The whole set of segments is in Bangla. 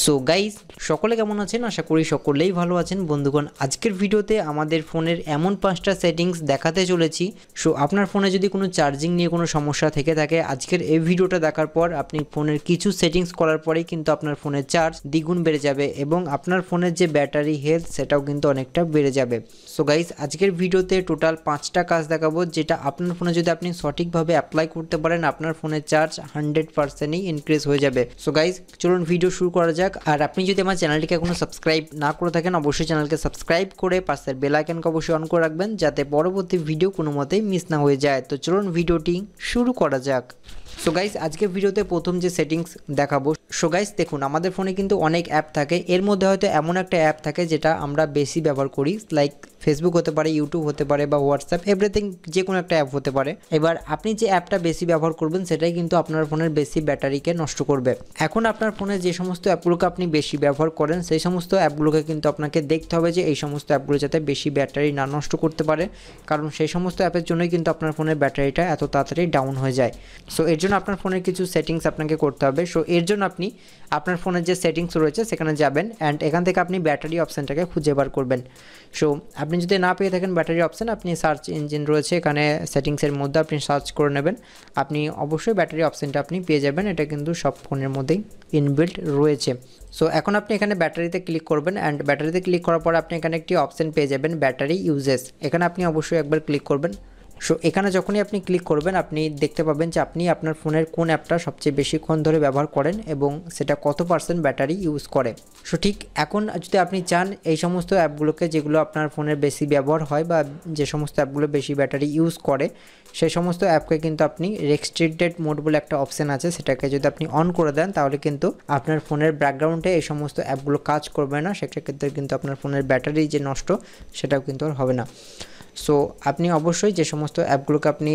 সো গাইস, সকলে কেমন আছেন? আশা করি সকলেই ভালো আছেন। বন্ধুগণ, আজকের ভিডিওতে আমাদের ফোনের এমন 5টা সেটিংস দেখাতে চলেছি। সো আপনার ফোনে যদি কোনো চার্জিং নিয়ে কোনো সমস্যা থেকে থাকে, আজকের এই ভিডিওটা দেখার পর আপনি ফোনের কিছু সেটিংস করার পরেই কিন্তু আপনার ফোনের চার্জ দ্বিগুণ বেড়ে যাবে এবং আপনার ফোনের যে ব্যাটারি হেলথ সেটাও কিন্তু অনেকটা বেড়ে যাবে। সো গাইস, আজকের ভিডিওতে টোটাল 5টা কাজ দেখাবো, যেটা আপনার ফোনে যদি আপনি সঠিকভাবে অ্যাপ্লাই করতে পারেন, আপনার ফোনের চার্জ 100%ই ইনক্রিজ হয়ে যাবে। সো গাইস, চলুন ভিডিও শুরু করা যাক। আর আপনি যদি আমার চ্যানেলটিকে এখনো সাবস্ক্রাইব না করে থাকেন, অবশ্যই চ্যানেলকে সাবস্ক্রাইব করে পাশের বেল আইকনকে অবশ্যই অন করে রাখবেন, যাতে পরবর্তী ভিডিও কোনো মতেই মিস না হয়ে যায়। তো চলুন ভিডিওটি শুরু করা যাক। সো গাইস, আজকের ভিডিওতে প্রথম যে সেটিংস দেখাবো, সো গাইস দেখুন, আমাদের ফোনে কিন্তু অনেক অ্যাপ থাকে। এর মধ্যে হয়তো এমন একটা অ্যাপ থাকে যেটা আমরা বেশি ব্যবহার করি, লাইক ফেসবুক হতে পারে, ইউটিউব হতে পারে বা হোয়াটসঅ্যাপ, এভরিথিং, যে কোনো একটা অ্যাপ হতে পারে। এবার আপনি যে অ্যাপটা বেশি ব্যবহার করবেন সেটাই কিন্তু আপনার ফোনের বেশি ব্যাটারিকে নষ্ট করবে। এখন আপনার ফোনে যে সমস্ত অ্যাপগুলোকে আপনি বেশি ব্যবহার করেন, সেই সমস্ত অ্যাপগুলোকে কিন্তু আপনাকে দেখতে হবে যে এই সমস্ত অ্যাপগুলো যাতে বেশি ব্যাটারি না নষ্ট করতে পারে, কারণ সেই সমস্ত অ্যাপের জন্যই কিন্তু আপনার ফোনের ব্যাটারিটা এত তাড়াতাড়ি ডাউন হয়ে যায়। সো এর জন্য আপনার ফোনের কিছু সেটিংস আপনাকে করতে হবে। সো এর জন্য আপনি আপনার ফোনের যে সেটিংস রয়েছে সেখানে যাবেন অ্যান্ড এখান থেকে আপনি ব্যাটারি অপশানটাকে খুঁজে বার করবেন। সো আপনি যদি না পেয়ে থাকেন ব্যাটারি অপশান, আপনি সার্চ ইঞ্জিন রয়েছে এখানে সেটিংসের মধ্যে আপনি সার্চ করে নেবেন, আপনি অবশ্যই ব্যাটারি অপশানটা আপনি পেয়ে যাবেন। এটা কিন্তু সব ফোনের মধ্যেই ইনবিল্ট রয়েছে। সো এখন আপনি এখানে ব্যাটারিতে ক্লিক করবেন অ্যান্ড ব্যাটারিতে ক্লিক করার পর আপনি এখানে একটি অপশান পেয়ে যাবেন, ব্যাটারি ইউজেস। এখানে আপনি অবশ্যই একবার ক্লিক করবেন। সো এখানে যখনই আপনি ক্লিক করবেন, আপনি দেখতে পাবেন যে আপনি আপনার ফোনের কোন অ্যাপটা সবচেয়ে বেশিক্ষণ ধরে ব্যবহার করেন এবং সেটা কত % ব্যাটারি ইউজ করে। সো ঠিক এখন যদি আপনি চান এই সমস্ত অ্যাপগুলোকে, যেগুলো আপনার ফোনের বেশি ব্যবহার হয় বা যে সমস্ত অ্যাপগুলো বেশি ব্যাটারি ইউজ করে, সেই সমস্ত অ্যাপকে কিন্তু আপনি রেস্ট্রিক্টেড মোড বলে একটা অপশান আছে, সেটাকে যদি আপনি অন করে দেন তাহলে কিন্তু আপনার ফোনের ব্যাকগ্রাউন্ডে এই সমস্ত অ্যাপগুলো কাজ করবে না। সেক্ষেত্রে কিন্তু আপনার ফোনের ব্যাটারি যে নষ্ট সেটাও কিন্তু আর হবে না। সো আপনি অবশ্যই যে সমস্ত অ্যাপগুলোকে আপনি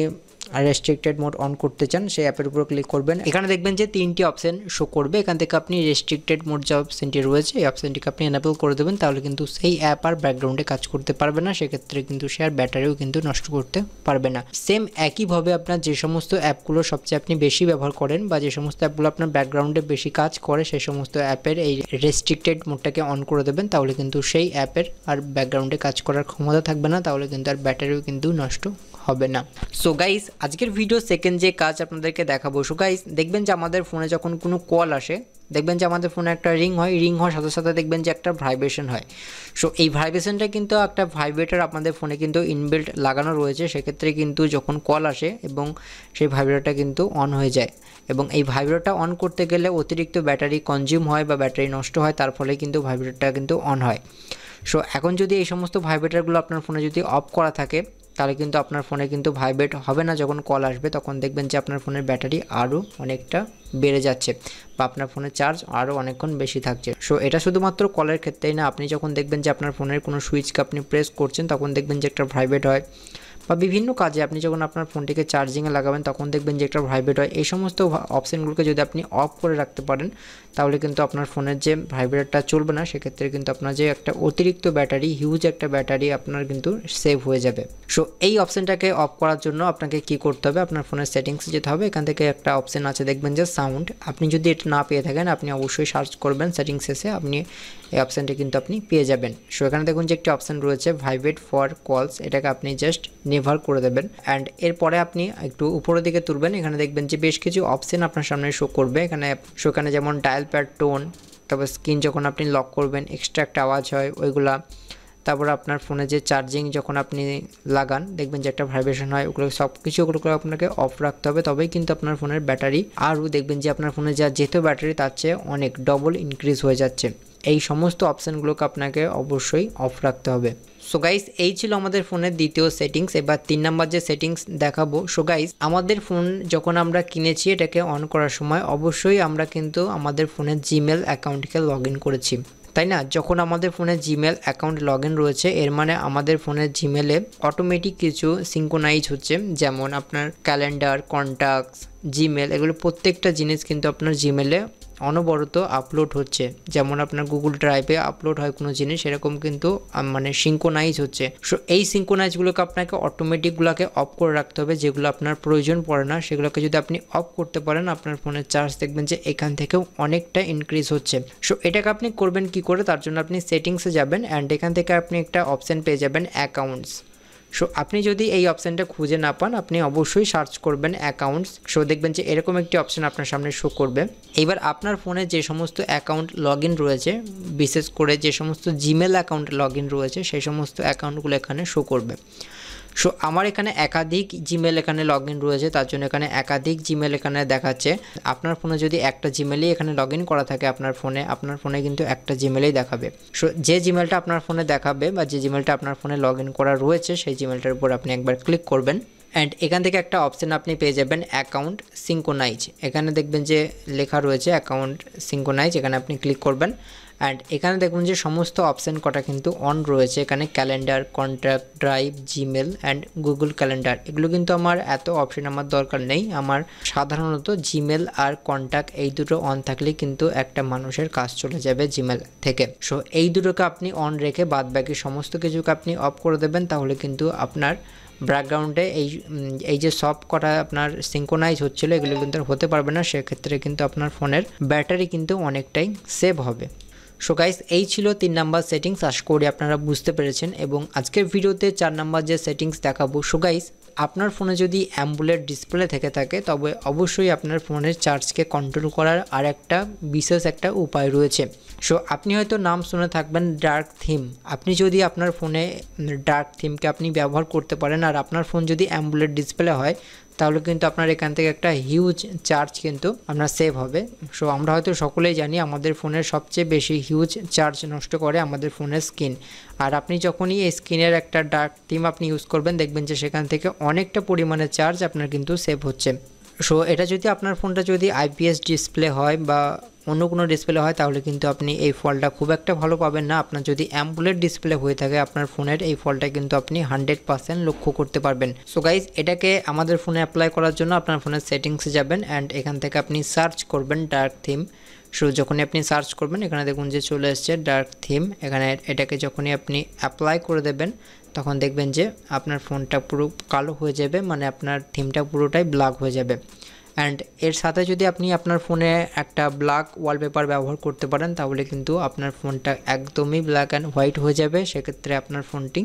রেস্ট্রিক্টেড মোড অন করতে চান সেই অ্যাপের উপর ক্লিক করবেন। এখানে দেখবেন যে 3টি অপশান শো করবে। এখান থেকে আপনি রেস্ট্রিক্টেড মোড যে অপশানটি রয়েছে এই অপশানটিকে আপনি এনেবল করে দেবেন, তাহলে কিন্তু সেই অ্যাপ আর ব্যাকগ্রাউন্ডে কাজ করতে পারবে না। সেক্ষেত্রে কিন্তু সে আর ব্যাটারিও কিন্তু নষ্ট করতে পারবে না। সেম একইভাবে আপনার যে সমস্ত অ্যাপগুলো সবচেয়ে আপনি বেশি ব্যবহার করেন বা যে সমস্ত অ্যাপগুলো আপনার ব্যাকগ্রাউন্ডে বেশি কাজ করে, সেই সমস্ত অ্যাপের এই রেস্ট্রিক্টেড মোডটাকে অন করে দেবেন, তাহলে কিন্তু সেই অ্যাপের আর ব্যাকগ্রাউন্ডে কাজ করার ক্ষমতা থাকবে না, তাহলে কিন্তু আর ব্যাটারিও কিন্তু নষ্ট হবে না। সো গাইস, আজকের ভিডিও সেকেন্ড যে কাজ আপনাদেরকে দেখাবো, সো গাইস দেখবেন যে আমাদের ফোনে যখন কোনো কল আসে, দেখবেন যে আমাদের ফোনে একটা রিং হয়, রিং হওয়ার সাথে সাথে দেখবেন যে একটা ভাইব্রেশন হয়। সো এই ভাইব্রেশনটা কিন্তু একটা ভাইব্রেটর আপনাদের ফোনে কিন্তু ইনবিল্ট লাগানো রয়েছে। সেক্ষেত্রে কিন্তু যখন কল আসে এবং সেই ভাইব্রেটরটা কিন্তু অন হয়ে যায়, এবং এই ভাইব্রেটরটা অন করতে গেলে অতিরিক্ত ব্যাটারি কনজিউম হয় বা ব্যাটারি নষ্ট হয়, তার ফলে কিন্তু ভাইব্রেটরটা কিন্তু অন হয়। সো এখন যদি এই সমস্ত ভাইব্রেটরগুলো আপনার ফোনে যদি অফ করা থাকে, তাহলে কিন্তু আপনার ফোনে কিন্তু ভাইব্রেট হবে না। যখন কল আসবে তখন দেখবেন যে আপনার ফোনের ব্যাটারি আরও অনেকটা বেড়ে যাচ্ছে বা আপনার ফোনের চার্জ আরও অনেকক্ষণ বেশি থাকছে। সো এটা শুধুমাত্র কলের ক্ষেত্রেই না, আপনি যখন দেখবেন যে আপনার ফোনের কোনো সুইচকে আপনি প্রেস করছেন তখন দেখবেন যে একটা ভাইব্রেট হয়, বা বিভিন্ন কাজে আপনি যখন আপনার ফোনটিকে চার্জিংয়ে লাগাবেন তখন দেখবেন যে একটা ভাইব্রেট হয়। এই সমস্ত অপশানগুলোকে যদি আপনি অফ করে রাখতে পারেন, তাহলে কিন্তু আপনার ফোনের যে ভাইব্রেটটা চলবে না। সেক্ষেত্রে কিন্তু আপনার যে একটা অতিরিক্ত ব্যাটারি, হিউজ একটা ব্যাটারি আপনার কিন্তু সেভ হয়ে যাবে। সো এই অপশানটাকে অফ করার জন্য আপনাকে কি করতে হবে, আপনার ফোনের সেটিংসে যেতে হবে। এখান থেকে একটা অপশান আছে দেখবেন যে সাউন্ড। আপনি যদি এটা না পেয়ে থাকেন, আপনি অবশ্যই সার্চ করবেন সেটিংস এসে, আপনি এই অপশানটি কিন্তু আপনি পেয়ে যাবেন। সো এখানে দেখুন যে একটি অপশান রয়েছে ভাইব্রেট ফর কলস, এটাকে আপনি জাস্ট নেভার করে দেবেন অ্যান্ড এরপরে আপনি একটু উপরের দিকে তুলবেন। এখানে দেখবেন যে বেশ কিছু অপশান আপনার সামনে শো করবে। এখানে যেমন ডায়াল প্যাড টোন, তারপর স্ক্রিন যখন আপনি লক করবেন এক্সট্রা একটা আওয়াজ হয় ওইগুলা, তারপর আপনার ফোনে যে চার্জিং যখন আপনি লাগান দেখবেন যে একটা ভাইব্রেশন হয়, ওগুলো সব কিছু ওগুলোকে আপনাকে অফ রাখতে হবে, তবেই কিন্তু আপনার ফোনের ব্যাটারি আরও দেখবেন যে আপনার ফোনে যা যেত ব্যাটারি তার চেয়ে অনেক ডবল ইনক্রিজ হয়ে যাচ্ছে। এই সমস্ত অপশানগুলোকে আপনাকে অবশ্যই অফ রাখতে হবে। সো গাইস, এই ছিল আমাদের ফোনের দ্বিতীয় সেটিংস। এবার 3 নাম্বার যে সেটিংস দেখাবো। সো গাইস, আমাদের ফোন যখন আমরা কিনেছি এটাকে অন করার সময় অবশ্যই আমরা কিন্তু আমাদের ফোনের জিমেল অ্যাকাউন্টকে লগ ইন করেছি, তাই না? যখন আমাদের ফোনে জিমেল অ্যাকাউন্ট লগ ইন রয়েছে, এর মানে আমাদের ফোনের জিমেলে অটোমেটিক কিছু সিঙ্ক্রোনাইজ হচ্ছে, যেমন আপনার ক্যালেন্ডার, কন্ট্যাক্টস, জিমেল, এগুলো প্রত্যেকটা জিনিস কিন্তু আপনার জিমেলে অনবরত আপলোড হচ্ছে, যেমন আপনার গুগল ড্রাইভে আপলোড হয় কোনো জিনিস, এরকম কিন্তু মানে সিঙ্কোনাইজ হচ্ছে। সো এই সিঙ্কোনাইজগুলোকে আপনাকে অটোমেটিকগুলোকে অফ করে রাখতে হবে, যেগুলো আপনার প্রয়োজন পড়ে না সেগুলোকে যদি আপনি অফ করতে পারেন আপনার ফোনের চার্জ দেখবেন যে এখান থেকেও অনেকটা ইনক্রিজ হচ্ছে। সো এটাকে আপনি করবেন কি করে, তার জন্য আপনি সেটিংসে যাবেন অ্যান্ড এখান থেকে আপনি একটা অপশান পেয়ে যাবেন অ্যাকাউন্টস। সো আপনি যদি এই অপশানটা খুঁজে না পান আপনি অবশ্যই সার্চ করবেন অ্যাকাউন্টস। সো দেখবেন যে এরকম একটি অপশান আপনার সামনে শো করবে। এবার আপনার ফোনে যে সমস্ত অ্যাকাউন্ট লগ ইন রয়েছে, বিশেষ করে যে সমস্ত জিমেল অ্যাকাউন্ট লগ ইন রয়েছে সেই সমস্ত অ্যাকাউন্টগুলো এখানে শো করবে। সো আমার এখানে একাধিক জিমেল এখানে লগ ইন রয়েছে, তার জন্য এখানে একাধিক জিমেল এখানে দেখাচ্ছে। আপনার ফোনে যদি একটা জিমেলই এখানে লগ ইন করা থাকে আপনার ফোনে কিন্তু একটা জিমেলেই দেখাবে। সো যে জিমেলটা আপনার ফোনে দেখাবে বা যে জিমেলটা আপনার ফোনে লগ ইন করা রয়েছে সেই জিমেলটার উপর আপনি একবার ক্লিক করবেন অ্যান্ড এখান থেকে একটা অপশান আপনি পেয়ে যাবেন অ্যাকাউন্ট সিঙ্কোনাইজ। এখানে দেখবেন যে লেখা রয়েছে অ্যাকাউন্ট সিঙ্কোনাইজ, এখানে আপনি ক্লিক করবেন অ্যান্ড এখানে দেখুন যে সমস্ত অপশান কটা কিন্তু অন রয়েছে। এখানে calendar, contact, drive, Gmail and Google calendar, এগুলো কিন্তু আমার এত অপশান আমার দরকার নেই। আমার সাধারণত জিমেল আর কন্ট্যাক্ট এই দুটো অন থাকলেই কিন্তু একটা মানুষের কাজ চলে যাবে জিমেল থেকে। সো এই দুটোকে আপনি অন রেখে বাদ বাকি সমস্ত কিছুকে আপনি অফ করে দেবেন, তাহলে কিন্তু আপনার ব্যাকগ্রাউন্ডে এই যে সব কটা আপনার সিঙ্কোনাইজ হচ্ছিলো এগুলো কিন্তু হতে পারবে না। সেক্ষেত্রে কিন্তু আপনার ফোনের ব্যাটারি কিন্তু অনেকটাই সেভ হবে। সো গাইস এই ছিল 3 নাম্বার সেটিংস, আশা করি আপনারা বুঝতে পেরেছেন। এবং আজকের ভিডিওতে 4 নাম্বার যে সেটিংস দেখাবো। সো গাইস আপনার ফোনে যদি অ্যামোলেড ডিসপ্লে থেকে থাকে তবে অবশ্যই আপনার ফোনের চার্জকে কন্ট্রোল করার আর একটা বিশেষ একটা উপায় রয়েছে। সো আপনি হয়তো নাম শুনে থাকবেন ডার্ক থিম। আপনি যদি আপনার ফোনে ডার্ক থিমকে আপনি ব্যবহার করতে পারেন আর আপনার ফোন যদি অ্যামোলেড ডিসপ্লে হয় তাহলে কিন্তু আপনার এখান থেকে একটা হিউজ চার্জ কিন্তু আপনার সেভ হবে। সো আমরা হয়তো সকলেই জানি আমাদের ফোনের সবচেয়ে বেশি হিউজ চার্জ নষ্ট করে আমাদের ফোনের স্ক্রিন। আর আপনি যখনই এই স্ক্রিনের একটা ডার্ক থিম আপনি ইউজ করবেন দেখবেন যে সেখান থেকে অনেকটা পরিমাণে চার্জ আপনার কিন্তু সেভ হচ্ছে। সো এটা যদি আপনার ফোনটা যদি আইপিএস ডিসপ্লে হয় বা অন্য কোনো ডিসপ্লে হয় তাহলে কিন্তু আপনি এই ফলটা খুব একটা ভালো পাবেন না। আপনার যদি অ্যামোলেড ডিসপ্লে হয়ে থাকে আপনার ফোনের এই ফলটা কিন্তু আপনি 100% লক্ষ্য করতে পারবেন। সো গাইজ এটাকে আমাদের ফোনে অ্যাপ্লাই করার জন্য আপনার ফোনের সেটিংসে যাবেন অ্যান্ড এখান থেকে আপনি সার্চ করবেন ডার্ক থিম। সো যখনই আপনি সার্চ করবেন এখানে দেখুন যে চলে এসছে ডার্ক থিম। এখানে এটাকে যখনই আপনি অ্যাপ্লাই করে দেবেন তখন দেখবেন যে আপনার ফোনটা পুরো কালো হয়ে যাবে, মানে আপনার থিমটা পুরোটাই ব্ল্যাক হয়ে যাবে। অ্যান্ড এর সাথে যদি আপনি আপনার ফোনে একটা ব্ল্যাক ওয়ালপেপার ব্যবহার করতে পারেন তাহলে কিন্তু আপনার ফোনটা একদমই ব্ল্যাক অ্যান্ড হোয়াইট হয়ে যাবে। সেক্ষেত্রে আপনার ফোনটি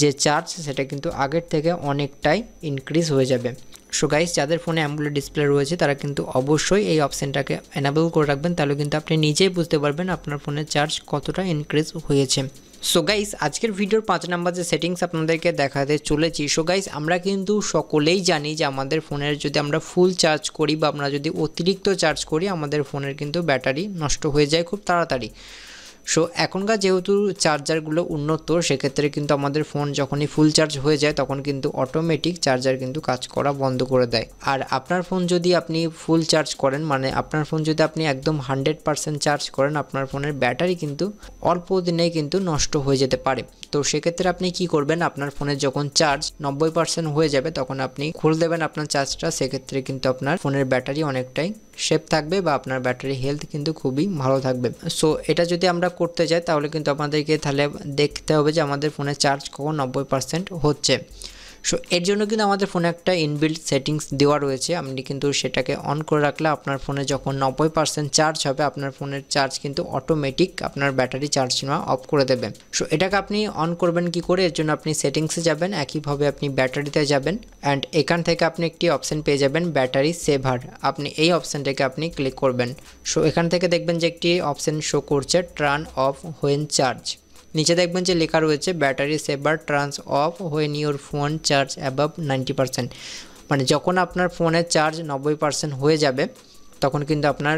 যে চার্জ সেটা কিন্তু আগের থেকে অনেকটাই ইনক্রিজ হয়ে যাবে। সো গাইস যাদের ফোনে অ্যামোলেড ডিসপ্লে রয়েছে তারা কিন্তু অবশ্যই এই অপশানটাকে এনাবেল করে রাখবেন, তাহলে কিন্তু আপনি নিজেই বুঝতে পারবেন আপনার ফোনের চার্জ কতটা ইনক্রিজ হয়েছে। সো গাইস আজকের ভিডিওর 5 নাম্বার যে সেটিংস আপনাদেরকে দেখাতে চলেছি। সো গাইস আমরা কিন্তু সকলেই জানি যে আমাদের ফোনের যদি আমরা ফুল চার্জ করি বা আমরা যদি অতিরিক্ত চার্জ করি আমাদের ফোনের কিন্তু ব্যাটারি নষ্ট হয়ে যায় খুব তাড়াতাড়ি। সো এখনকার যেহেতু চার্জারগুলো উন্নত সেক্ষেত্রে কিন্তু আমাদের ফোন যখনই ফুল চার্জ হয়ে যায় তখন কিন্তু অটোমেটিক চার্জার কিন্তু কাজ করা বন্ধ করে দেয়। আর আপনার ফোন যদি আপনি ফুল চার্জ করেন, মানে আপনার ফোন যদি আপনি একদম 100% চার্জ করেন আপনার ফোনের ব্যাটারি কিন্তু অল্প দিনেই কিন্তু নষ্ট হয়ে যেতে পারে। তো সেক্ষেত্রে আপনি কি করবেন, আপনার ফোনের যখন চার্জ 90% হয়ে যাবে তখন আপনি খুলে দেবেন আপনার চার্জটা। সেক্ষেত্রে কিন্তু আপনার ফোনের ব্যাটারি অনেকটাই সেফ থাকবে বা আপনার ব্যাটারি হেলথ কিন্তু খুবই ভালো থাকবে। সো এটা যদি আমরা করতে যাই তাহলে কিন্তু আমাদেরকে তাহলে দেখতে হবে যে আমাদের ফোনের চার্জ কখন 90% হচ্ছে। সো এর জন্য কিন্তু আমাদের ফোনে একটা ইনবিল্ট সেটিংস দেওয়া রয়েছে, আপনি কিন্তু সেটাকে অন করে রাখলে আপনার ফোনে যখন 90% চার্জ হবে আপনার ফোনের চার্জ কিন্তু অটোমেটিক আপনার ব্যাটারি চার্জ নেওয়া অফ করে দেবে। সো এটাকে আপনি অন করবেন কি করে, এর জন্য আপনি সেটিংসে যাবেন, একইভাবে আপনি ব্যাটারিতে যাবেন অ্যান্ড এখান থেকে আপনি একটি অপশান পেয়ে যাবেন ব্যাটারি সেভার। আপনি এই অপশানটাকে আপনি ক্লিক করবেন। সো এখান থেকে দেখবেন যে একটি অপশান শো করছে টার্ন অফ হোয়েন চার্জ। নিচে দেখবেন যে লেখা রয়েছে battery saver turns off when your phone charge above 90%, মানে যখন আপনার ফোনের চার্জ 90% হয়ে যাবে তখন কিন্তু আপনার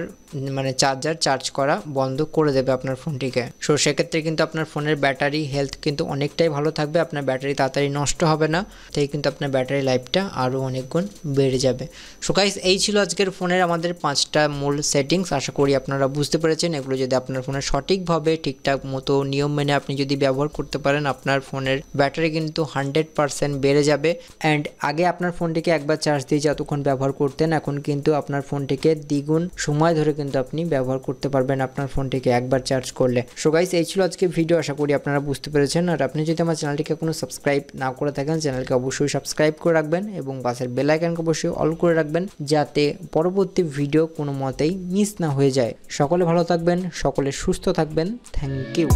মানে চার্জার চার্জ করা বন্ধ করে দেবে আপনার ফোনটিকে। সো সেক্ষেত্রে কিন্তু আপনার ফোনের ব্যাটারি হেলথ কিন্তু অনেকটাই ভালো থাকবে, আপনার ব্যাটারি তাড়াতাড়ি নষ্ট হবে না, তাই কিন্তু আপনার ব্যাটারি লাইফটা আরও অনেক গুণ বেড়ে যাবে। সো গাইস এই ছিল আজকের ফোনের আমাদের 5টা মূল সেটিংস, আশা করি আপনারা বুঝতে পেরেছেন। এগুলো যদি আপনার ফোনে সঠিকভাবে ঠিকঠাক মতো নিয়ম মেনে আপনি যদি ব্যবহার করতে পারেন আপনার ফোনের ব্যাটারি কিন্তু 100% বেড়ে যাবে। অ্যান্ড আগে আপনার ফোনটিকে একবার চার্জ দিয়ে যতক্ষণ ব্যবহার করতেন এখন কিন্তু আপনার ফোনটিকে দ্বিগুণ সময় ধরে কিন্তু আপনি ব্যবহার করতে পারবেন আপনার ফোনটিকে একবার চার্জ করলে। সো গাইস, এই ছিল আজকে ভিডিও, আশা করি আপনারা বুঝতে পেরেছেন। আর আপনি যদি আমার চ্যানেলটিকে কোনো সাবস্ক্রাইব না করে থাকেন, চ্যানেলকে অবশ্যই সাবস্ক্রাইব করে রাখবেন এবং পাশের বেল আইকনকে অবশ্যই অল করে রাখবেন, যাতে পরবর্তী ভিডিও কোনো মতেই মিস না হয়ে যায়। সকলে ভালো থাকবেন, সকলে সুস্থ থাকবেন। Thank you.